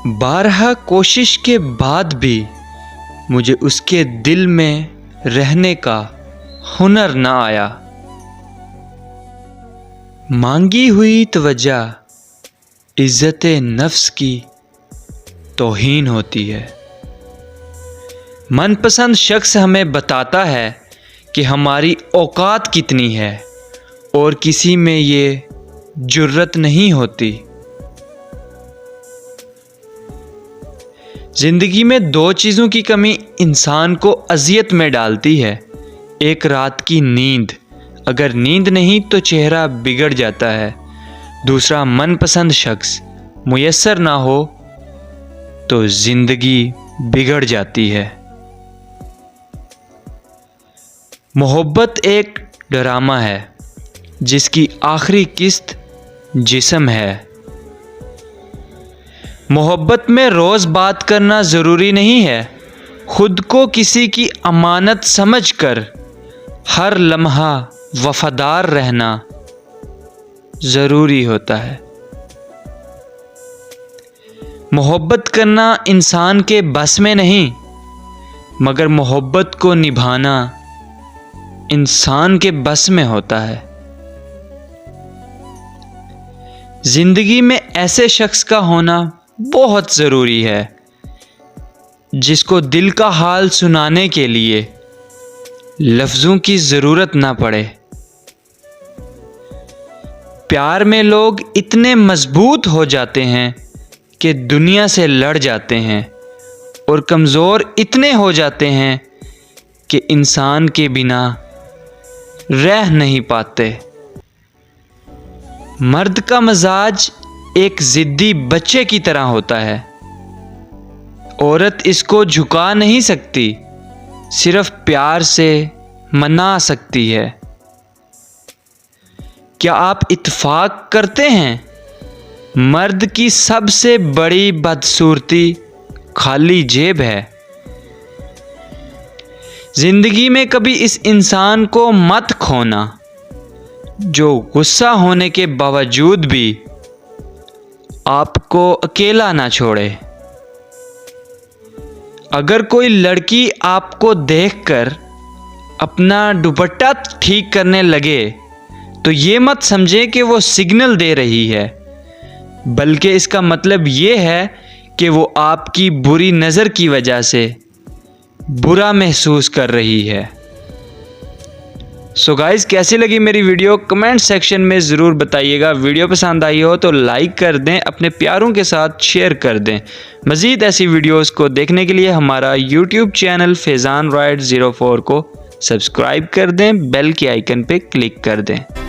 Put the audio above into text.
बारहा कोशिश के बाद भी मुझे उसके दिल में रहने का हुनर ना आया। मांगी हुई तवज्जो इज़्ज़त-ए नफ्स की तौहीन होती है। मनपसंद शख्स हमें बताता है कि हमारी औकात कितनी है और किसी में ये जुर्रत नहीं होती। ज़िंदगी में दो चीज़ों की कमी इंसान को अज़ियत में डालती है। एक रात की नींद, अगर नींद नहीं तो चेहरा बिगड़ जाता है। दूसरा मनपसंद शख्स मुयस्सर ना हो तो ज़िंदगी बिगड़ जाती है। मोहब्बत एक ड्रामा है जिसकी आखिरी किस्त जिस्म है। मोहब्बत में रोज़ बात करना ज़रूरी नहीं है। खुद को किसी की अमानत समझकर हर लम्हा वफ़ादार रहना ज़रूरी होता है। मोहब्बत करना इंसान के बस में नहीं, मगर मोहब्बत को निभाना इंसान के बस में होता है। ज़िंदगी में ऐसे शख्स का होना बहुत ज़रूरी है जिसको दिल का हाल सुनाने के लिए लफ्ज़ों की ज़रूरत ना पड़े। प्यार में लोग इतने मजबूत हो जाते हैं कि दुनिया से लड़ जाते हैं और कमज़ोर इतने हो जाते हैं कि इंसान के बिना रह नहीं पाते। मर्द का मजाज एक ज़िद्दी बच्चे की तरह होता है। औरत इसको झुका नहीं सकती, सिर्फ प्यार से मना सकती है। क्या आप इत्तेफाक करते हैं? मर्द की सबसे बड़ी बदसूरती खाली जेब है। ज़िंदगी में कभी इस इंसान को मत खोना जो गुस्सा होने के बावजूद भी आपको अकेला ना छोड़े। अगर कोई लड़की आपको देखकर अपना दुपट्टा ठीक करने लगे तो ये मत समझे कि वो सिग्नल दे रही है, बल्कि इसका मतलब ये है कि वो आपकी बुरी नज़र की वजह से बुरा महसूस कर रही है। सो गाइज़, कैसी लगी मेरी वीडियो कमेंट सेक्शन में ज़रूर बताइएगा। वीडियो पसंद आई हो तो लाइक कर दें, अपने प्यारों के साथ शेयर कर दें। मज़ीद ऐसी वीडियोस को देखने के लिए हमारा यूट्यूब चैनल फैज़ान राइड 04 को सब्सक्राइब कर दें, बेल के आइकन पे क्लिक कर दें।